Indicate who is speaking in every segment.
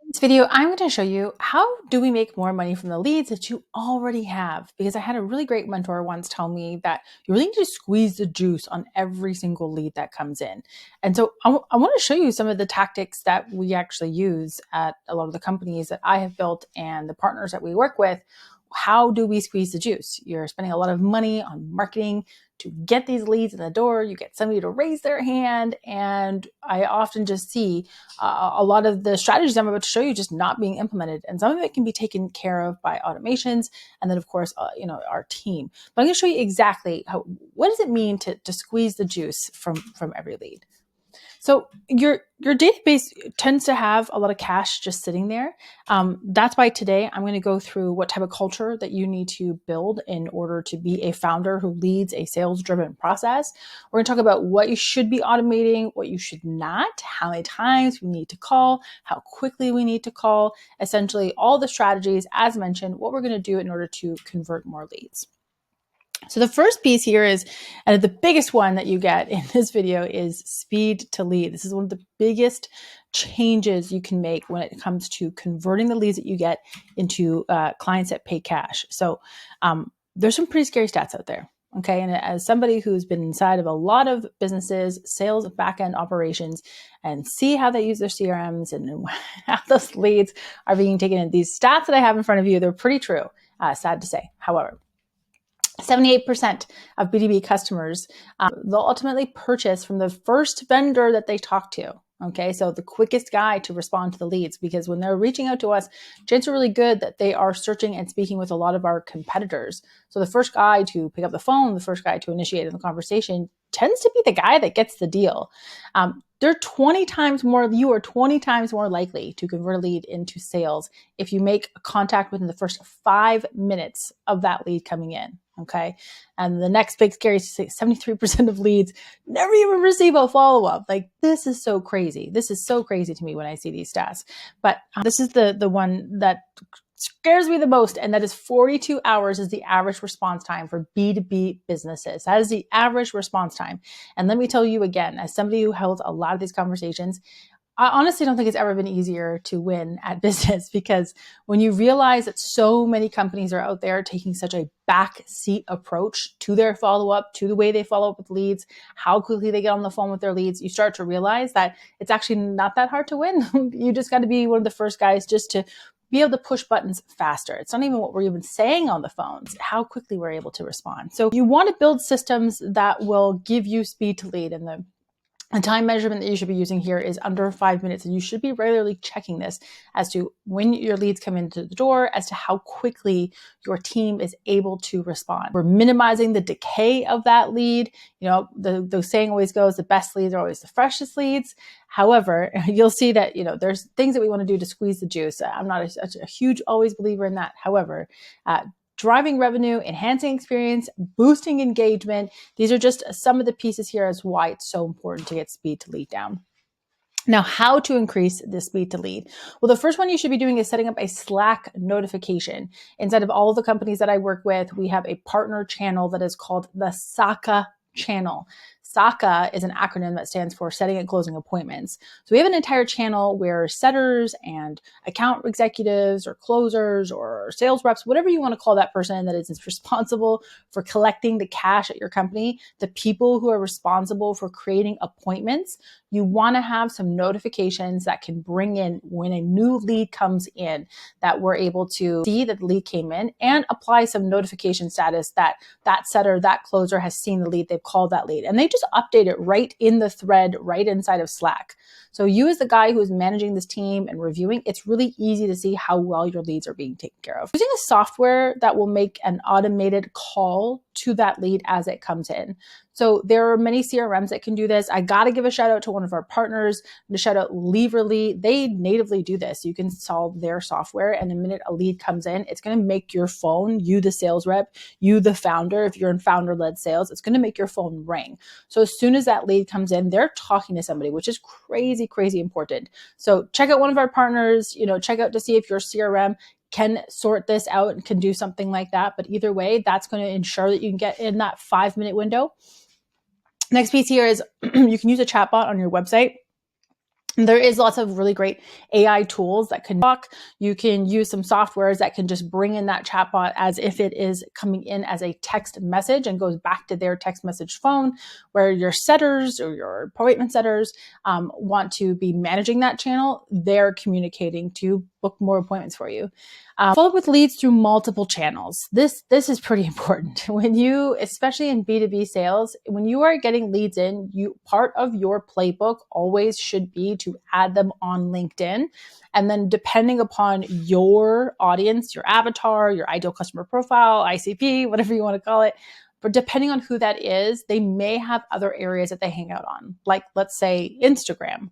Speaker 1: In this video, I'm going to show you how do we make more money from the leads that you already have. Because I had a really great mentor once tell me that you really need to squeeze the juice on every single lead that comes in. And so I want to show you some of the tactics that we actually use at a lot of the companies that I have built and the partners that we work with. How do we squeeze the juice? You're spending a lot of money on marketing to get these leads in the door. You get somebody to raise their hand. And I often just see a lot of the strategies I'm about to show you just not being implemented. And some of it can be taken care of by automations. And then of course, our team. But I'm going to show you exactly what does it mean to squeeze the juice from every lead. So your database tends to have a lot of cash just sitting there. That's why today I'm going to go through what type of culture that you need to build in order to be a founder who leads a sales-driven process. We're going to talk about what you should be automating, what you should not, how many times we need to call, how quickly we need to call, essentially all the strategies, as mentioned, what we're going to do in order to convert more leads. So the first piece here is, and the biggest one that you get in this video is speed to lead. This is one of the biggest changes you can make when it comes to converting the leads that you get into clients that pay cash. So there's some pretty scary stats out there. Okay. And as somebody who's been inside of a lot of businesses, sales, back-end operations, and see how they use their CRMs and how those leads are being taken in, these stats that I have in front of you, they're pretty true, sad to say. However, 78% of B2B customers, they'll ultimately purchase from the first vendor that they talk to. Okay, so the quickest guy to respond to the leads, because when they're reaching out to us, chances are really good that they are searching and speaking with a lot of our competitors. So the first guy to pick up the phone, the first guy to initiate the conversation tends to be the guy that gets the deal. They're 20 times more, you are 20 times more likely to convert a lead into sales if you make a contact within the first 5 minutes of that lead coming in. Okay. And the next big scary is to say 73% of leads never even receive a follow-up. Like, this is so crazy. This is so crazy to me when I see these stats. But this is the one that scares me the most. And that is 42 hours is the average response time for B2B businesses. That is the average response time. And let me tell you again, as somebody who held a lot of these conversations, I honestly don't think it's ever been easier to win at business, because when you realize that so many companies are out there taking such a backseat approach to their follow-up, to the way they follow up with leads, how quickly they get on the phone with their leads, you start to realize that it's actually not that hard to win. You just got to be one of the first guys just to be able to push buttons faster. It's not even what we're even saying on the phones, how quickly we're able to respond. So you want to build systems that will give you speed to lead, and the time measurement that you should be using here is under 5 minutes. And you should be regularly checking this as to when your leads come into the door, as to how quickly your team is able to respond. We're minimizing the decay of that lead. You know, the saying always goes, the best leads are always the freshest leads. However, you'll see that, there's things that we want to do to squeeze the juice. I'm not a huge always believer in that. However, driving revenue, enhancing experience, boosting engagement. These are just some of the pieces here as why it's so important to get speed to lead down. Now, how to increase the speed to lead? Well, the first one you should be doing is setting up a Slack notification. Inside of all of the companies that I work with, we have a partner channel that is called the SACA channel. SACA is an acronym that stands for Setting and Closing Appointments. So we have an entire channel where setters and account executives or closers or sales reps, whatever you want to call that person that is responsible for collecting the cash at your company, the people who are responsible for creating appointments, you want to have some notifications that can bring in when a new lead comes in, that we're able to see that the lead came in and apply some notification status that that setter, that closer has seen the lead, they've called that lead, and they just update it right in the thread, right inside of Slack. So you, as the guy who's managing this team and reviewing, it's really easy to see how well your leads are being taken care of. Using a software that will make an automated call to that lead as it comes in. So there are many CRMs that can do this. I got to give a shout out to one of our partners, to shout out Leverly. They natively do this. You can solve their software, and the minute a lead comes in, it's going to make your phone, you the sales rep, you the founder, if you're in founder-led sales, it's going to make your phone ring. So as soon as that lead comes in, they're talking to somebody, which is crazy, crazy important. So check out one of our partners, check out to see if your CRM can sort this out and can do something like that. But either way, that's going to ensure that you can get in that 5-minute window. Next piece here is you can use a chatbot on your website. There is lots of really great AI tools that can talk. You can use some softwares that can just bring in that chatbot as if it is coming in as a text message and goes back to their text message phone, where your setters or your appointment setters want to be managing that channel. They're communicating to book more appointments for you. Follow up with leads through multiple channels. This is pretty important. When you, especially in B2B sales, when you are getting leads in, part of your playbook always should be to add them on LinkedIn. And then depending upon your audience, your avatar, your ideal customer profile, ICP, whatever you want to call it, but depending on who that is, they may have other areas that they hang out on, like let's say Instagram.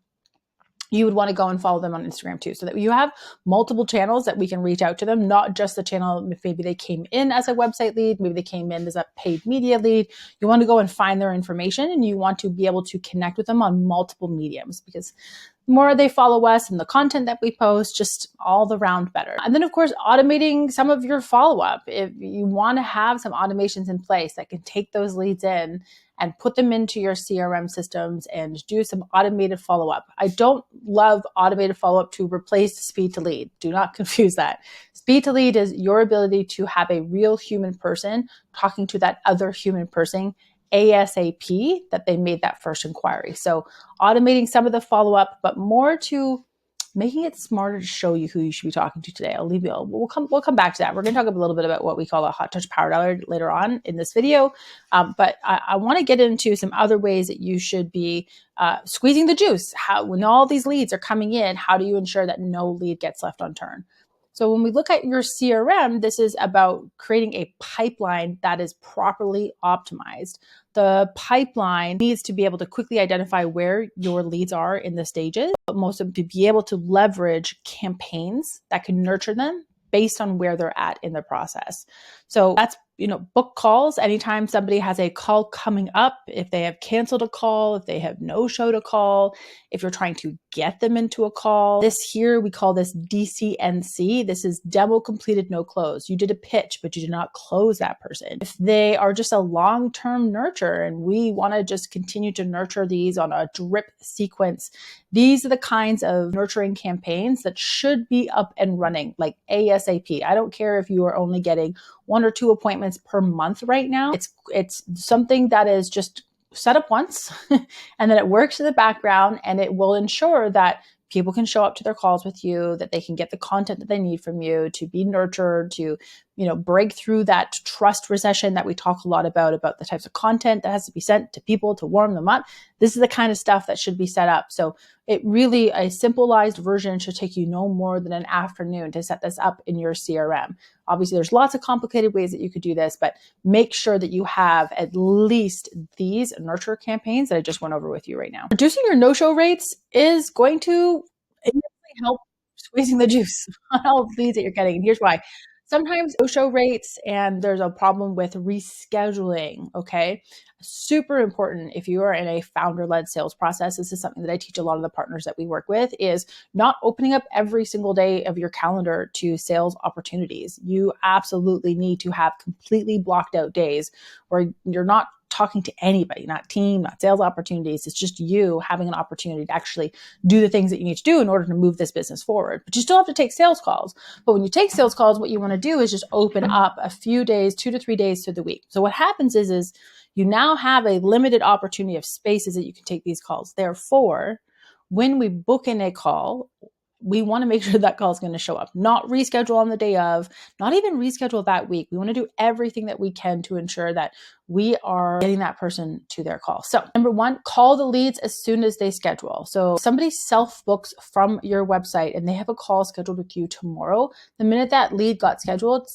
Speaker 1: You would want to go and follow them on Instagram too, so that you have multiple channels that we can reach out to them, not just the channel if maybe they came in as a website lead, maybe they came in as a paid media lead. You want to go and find their information, and you want to be able to connect with them on multiple mediums, because the more they follow us and the content that we post, just all the round better. And then of course, automating some of your follow-up. If you want to have some automations in place that can take those leads in and put them into your CRM systems and do some automated follow-up. I don't love automated follow-up to replace speed to lead. Do not confuse that. Speed to lead is your ability to have a real human person talking to that other human person ASAP that they made that first inquiry. So automating some of the follow-up, but more to making it smarter to show you who you should be talking to today. We'll come back to that. We're going to talk a little bit about what we call a hot touch power dialer later on in this video. But I want to get into some other ways that you should be squeezing the juice. When all these leads are coming in, how do you ensure that no lead gets left unturned? So when we look at your CRM, this is about creating a pipeline that is properly optimized. The pipeline needs to be able to quickly identify where your leads are in the stages, but most of to be able to leverage campaigns that can nurture them based on where they're at in the process. So that's, book calls anytime somebody has a call coming up, if they have canceled a call, if they have no-showed a call, if you're trying to get them into a call. This here, we call this DCNC. This is demo completed, no close. You did a pitch, but you did not close that person. If they are just a long-term nurture and we want to just continue to nurture these on a drip sequence, these are the kinds of nurturing campaigns that should be up and running like ASAP. I don't care if you are only getting 1 or 2 appointments per month right now. It's something that is just set up once and then it works in the background, and it will ensure that people can show up to their calls with you, that they can get the content that they need from you to be nurtured, to break through that trust recession that we talk a lot about the types of content that has to be sent to people to warm them up. This is the kind of stuff that should be set up. So it really, a simplified version should take you no more than an afternoon to set this up in your CRM. Obviously, there's lots of complicated ways that you could do this, but make sure that you have at least these nurture campaigns that I just went over with you right now. Reducing your no-show rates is going to help squeezing the juice on all the leads that you're getting. And here's why. Sometimes no-show rates, and there's a problem with rescheduling, okay? Super important if you are in a founder-led sales process. This is something that I teach a lot of the partners that we work with, is not opening up every single day of your calendar to sales opportunities. You absolutely need to have completely blocked out days where you're not talking to anybody, not team, not sales opportunities. It's just you having an opportunity to actually do the things that you need to do in order to move this business forward. But you still have to take sales calls. But when you take sales calls, what you want to do is just open up a few days, 2 to 3 days to the week. So what happens is you now have a limited opportunity of spaces that you can take these calls. Therefore, when we book in a call, we want to make sure that call is going to show up, not reschedule on the day of, not even reschedule that week. We want to do everything that we can to ensure that we are getting that person to their call. So number 1, call the leads as soon as they schedule. So somebody self-books from your website and they have a call scheduled with you tomorrow. The minute that lead got scheduled,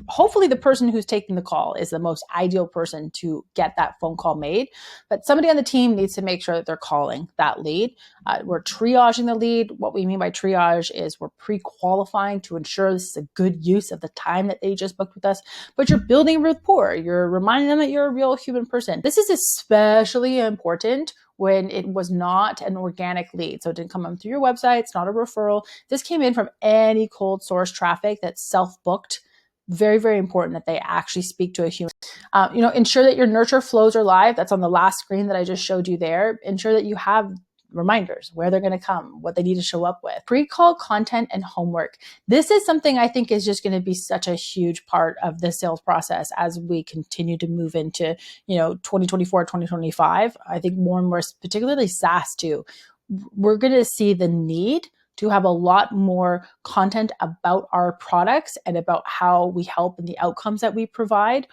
Speaker 1: hopefully the person who's taking the call is the most ideal person to get that phone call made. But somebody on the team needs to make sure that they're calling that lead. We're triaging the lead. What we mean by triage is we're pre-qualifying to ensure this is a good use of the time that they just booked with us. But you're building rapport. You're reminding them that you're a real human person. This is especially important when it was not an organic lead. So it didn't come in through your website. It's not a referral. This came in from any cold source traffic that's self-booked. Very, very important that they actually speak to a human. Ensure that your nurture flows are live. That's on the last screen that I just showed you there. Ensure that you have reminders, where they're going to come, what they need to show up with, pre-call content and homework. This is something I think is just going to be such a huge part of the sales process as we continue to move into, 2024, 2025. I think more and more, particularly SaaS too, we're going to see the need to have a lot more content about our products and about how we help and the outcomes that we provide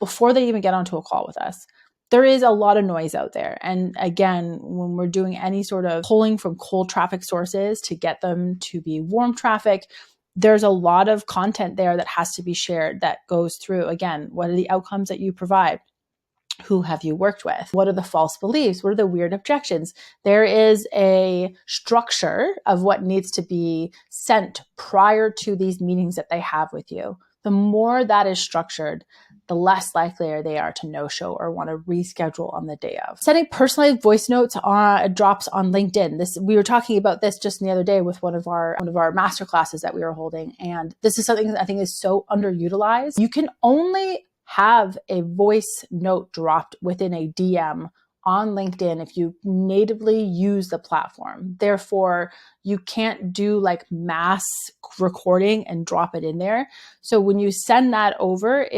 Speaker 1: before they even get onto a call with us. There is a lot of noise out there. And again, when we're doing any sort of pulling from cold traffic sources to get them to be warm traffic, there's a lot of content there that has to be shared that goes through, again, what are the outcomes that you provide? Who have you worked with? What are the false beliefs? What are the weird objections? There is a structure of what needs to be sent prior to these meetings that they have with you. The more that is structured, the less likely they are to no-show or want to reschedule on the day of. Sending personalized voice notes drops on LinkedIn. We were talking about this just the other day with one of our master classes that we were holding. And this is something that I think is so underutilized. You can only have a voice note dropped within a DM on LinkedIn if you natively use the platform. Therefore, you can't do like mass recording and drop it in there. So when you send that over,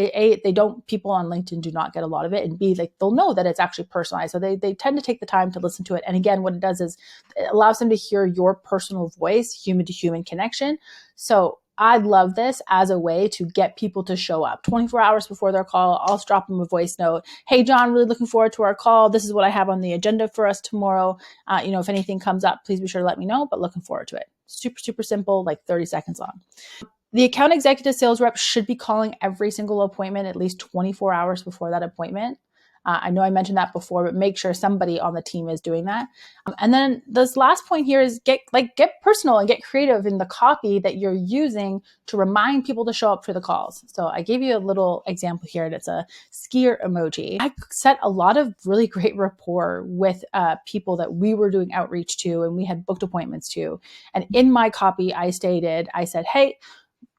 Speaker 1: people on LinkedIn do not get a lot of it, and B, like they'll know that it's actually personalized. So they tend to take the time to listen to it. And again, what it does is it allows them to hear your personal voice, human to human connection. So I love this as a way to get people to show up 24 hours before their call. I'll drop them a voice note. Hey, John, really looking forward to our call. This is what I have on the agenda for us tomorrow. If anything comes up, please be sure to let me know, but looking forward to it. Super, super simple, like 30 seconds long. The account executive sales rep should be calling every single appointment at least 24 hours before that appointment. I know I mentioned that before, but make sure somebody on the team is doing that. And then this last point here is get personal and get creative in the copy that you're using to remind people to show up for the calls. So I gave you a little example here. It's a skier emoji. I set a lot of really great rapport with people that we were doing outreach to and we had booked appointments to. And in my copy, I said, hey,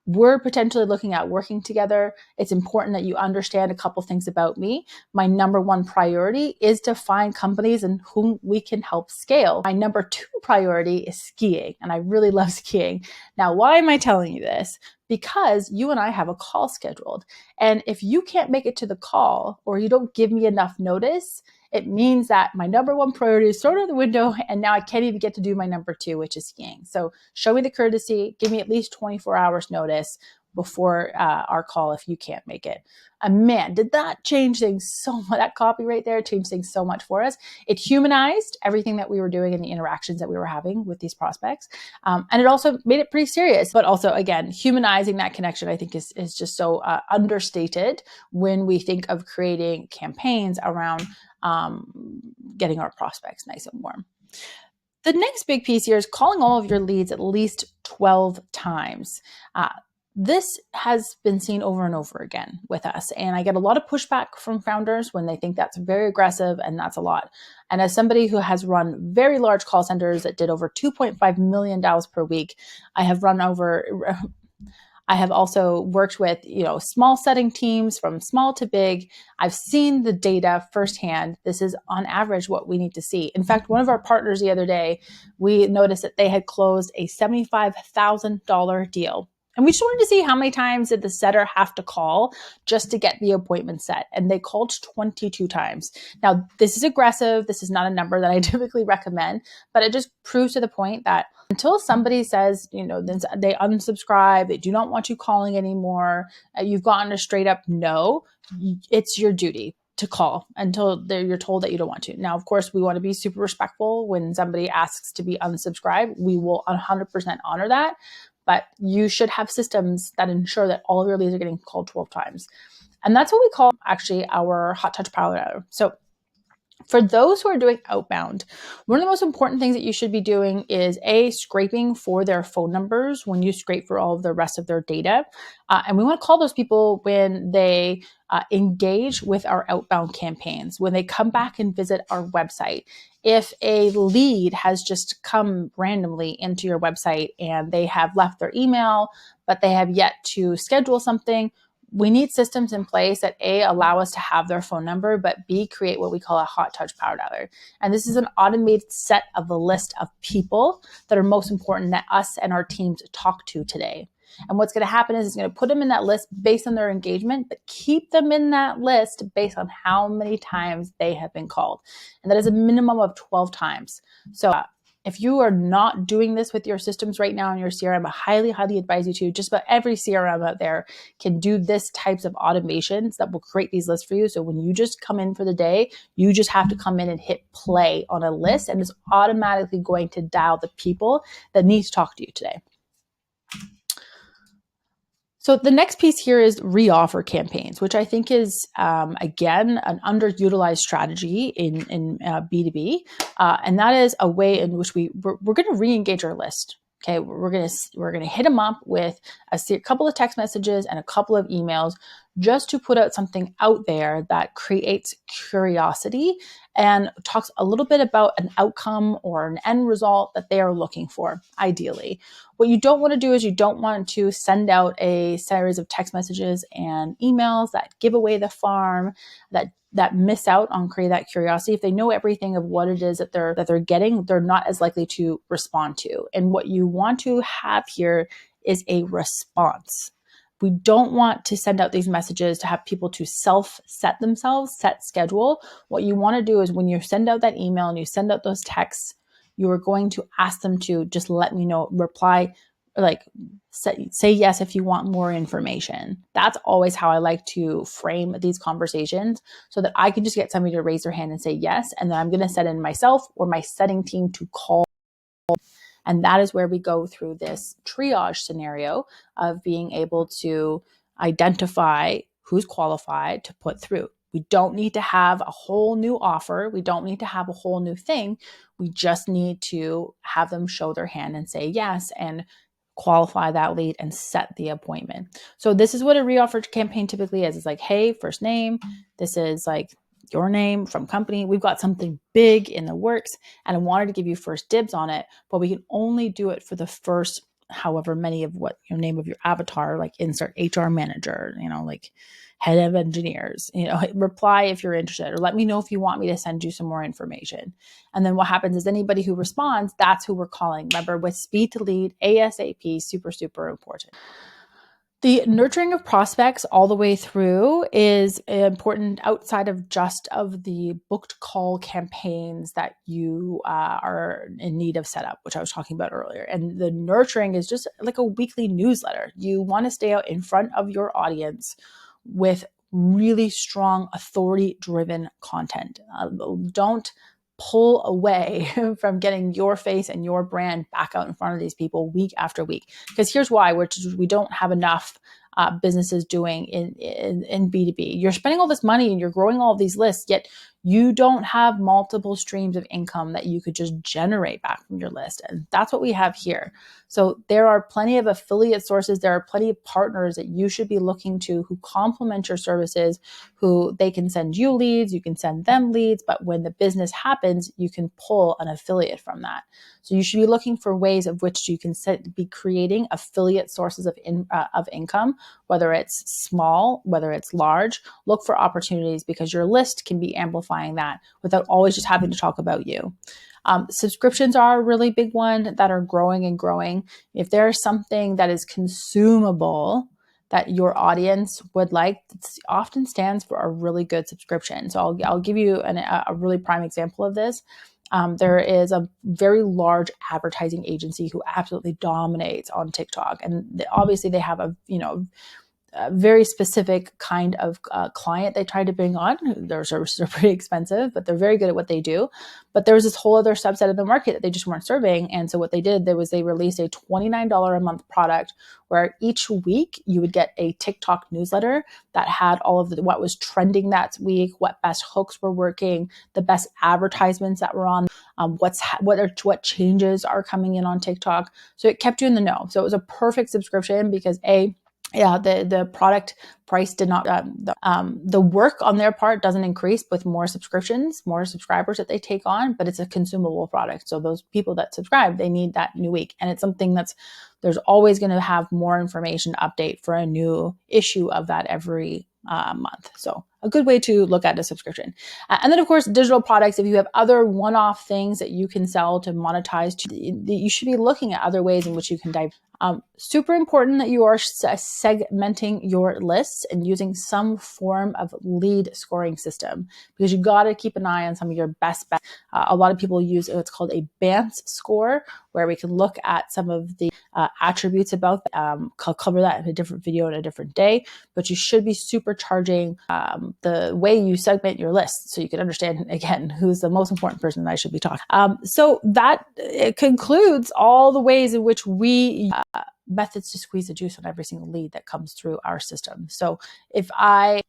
Speaker 1: we're potentially looking at working together. It's important that you understand a couple things about me. My number one priority is to find companies in whom we can help scale. My number two priority is skiing, and I really love skiing. Now, why am I telling you this? Because you and I have a call scheduled. And if you can't make it to the call or you don't give me enough notice, it means that my number one priority is thrown out the window, and now I can't even get to do my number two, which is skiing. So show me the courtesy, give me at least 24 hours notice before our call if you can't make it. And man, did that change things so much. That copy right there changed things so much for us. It humanized everything that we were doing and the interactions that we were having with these prospects. And it also made it pretty serious, but also, again, humanizing that connection, I think is just so understated when we think of creating campaigns around getting our prospects nice and warm. The next big piece here is calling all of your leads at least 12 times. This has been seen over and over again with us. And I get a lot of pushback from founders when they think that's very aggressive and that's a lot. And as somebody who has run very large call centers that did over $2.5 million per week, I have also worked with, small setting teams from small to big. I've seen the data firsthand. This is on average what we need to see. In fact, one of our partners the other day, we noticed that they had closed a $75,000 deal. And we just wanted to see how many times did the setter have to call just to get the appointment set. And they called 22 times. Now, this is aggressive. This is not a number that I typically recommend, but it just proves to the point that until somebody says, they unsubscribe, they do not want you calling anymore, you've gotten a straight up no, it's your duty to call until you're told that you don't want to. Now, of course, we want to be super respectful when somebody asks to be unsubscribed. We will 100% honor that. But you should have systems that ensure that all of your leads are getting called 12 times. And that's what we call actually our hot touch pilot hour. So for those who are doing outbound, one of the most important things that you should be doing is scraping for their phone numbers when you scrape for all of the rest of their data. And we want to call those people when they engage with our outbound campaigns, when they come back and visit our website. If a lead has just come randomly into your website and they have left their email, but they have yet to schedule something, we need systems in place that A, allow us to have their phone number, but B, create what we call a hot touch power dialer. And this is an automated set of the list of people that are most important that us and our teams talk to today. And what's going to happen is it's going to put them in that list based on their engagement, but keep them in that list based on how many times they have been called. And that is a minimum of 12 times. So if you are not doing this with your systems right now in your CRM, I highly, highly advise you to. Just about every CRM out there can do this types of automations that will create these lists for you. So when you just come in for the day, you just have to come in and hit play on a list, and it's automatically going to dial the people that need to talk to you today. So the next piece here is Reoffer Campaigns, which I think is, again, an underutilized strategy in B2B. And that is a way in which we're going to re-engage our list. Okay, we're gonna hit them up with a couple of text messages and a couple of emails just to put out something out there that creates curiosity and talks a little bit about an outcome or an end result that they are looking for, ideally. What you don't want to do is you don't want to send out a series of text messages and emails that give away the farm, that miss out on creating that curiosity. If they know everything of what it is that they're getting, they're not as likely to respond to. And what you want to have here is a response. We don't want to send out these messages to have people to set schedule. What you want to do is when you send out that email and you send out those texts, you are going to ask them to just let me know, reply, like say yes if you want more information. That's always how I like to frame these conversations, so that I can just get somebody to raise their hand and say yes, and then I'm going to set in myself or my setting team to call. And that is where we go through this triage scenario of being able to identify who's qualified to put through. We don't need to have a whole new offer. We don't need to have a whole new thing. We just need to have them show their hand and say yes and qualify that lead and set the appointment. So this is what a reoffer campaign typically is. It's like, hey, first name. This is like your name from company. We've got something big in the works and I wanted to give you first dibs on it, but we can only do it for the first however many of what your name of your avatar, like insert HR manager, like head of engineers, reply if you're interested, or let me know if you want me to send you some more information. And then what happens is anybody who responds, that's who we're calling. Remember, with speed to lead, ASAP, super, super important. The nurturing of prospects all the way through is important outside of just of the booked call campaigns that you are in need of setup, which I was talking about earlier. And the nurturing is just like a weekly newsletter. You want to stay out in front of your audience with really strong authority-driven content. Don't pull away from getting your face and your brand back out in front of these people week after week. Because here's why, which is we don't have enough businesses doing in B2B. You're spending all this money and you're growing all of these lists, yet you don't have multiple streams of income that you could just generate back from your list. And that's what we have here. So there are plenty of affiliate sources. There are plenty of partners that you should be looking to who complement your services, who they can send you leads, you can send them leads, but when the business happens, you can pull an affiliate from that. So you should be looking for ways of which you can be creating affiliate sources of income, whether it's small, whether it's large. Look for opportunities because your list can be amplifying that without always just having to talk about you. Subscriptions are a really big one that are growing and growing. If there's something that is consumable that your audience would like, it often stands for a really good subscription. So I'll give you a really prime example of this. There is a very large advertising agency who absolutely dominates on TikTok. And obviously they have a very specific kind of client they try to bring on. Their services are pretty expensive, but they're very good at what they do. But there was this whole other subset of the market that they just weren't serving. And so what they did, they released a $29 a month product where each week you would get a TikTok newsletter that had all of what was trending that week, what best hooks were working, the best advertisements that were on, what changes are coming in on TikTok. So it kept you in the know. So it was a perfect subscription because yeah, the product price did not, the work on their part doesn't increase with more subscriptions, more subscribers that they take on, but it's a consumable product. So those people that subscribe, they need that new week. And it's something there's always going to have more information update for a new issue of that every month. So a good way to look at a subscription. And then of course, digital products, if you have other one-off things that you can sell to monetize, you should be looking at other ways in which you can dive. Super important that you are segmenting your lists and using some form of lead scoring system, because you got to keep an eye on some of your best bets. A lot of people use what's called a BANTS score, where we can look at some of the attributes about I'll cover that in a different video in a different day, but you should be supercharging the way you segment your list so you can understand, again, who's the most important person that I should be talking. So that it concludes all the ways in which we methods to squeeze the juice on every single lead that comes through our system. So that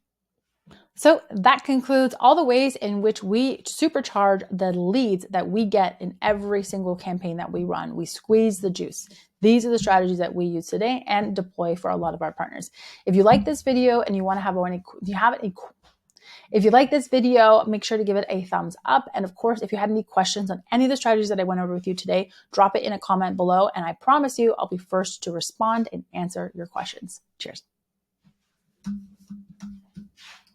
Speaker 1: concludes all the ways in which we supercharge the leads that we get in every single campaign that we run. We squeeze the juice. These are the strategies that we use today and deploy for a lot of our partners. If you like this video and you want to have if you like this video, make sure to give it a thumbs up. And of course, if you had any questions on any of the strategies that I went over with you today, drop it in a comment below. And I promise you, I'll be first to respond and answer your questions. Cheers.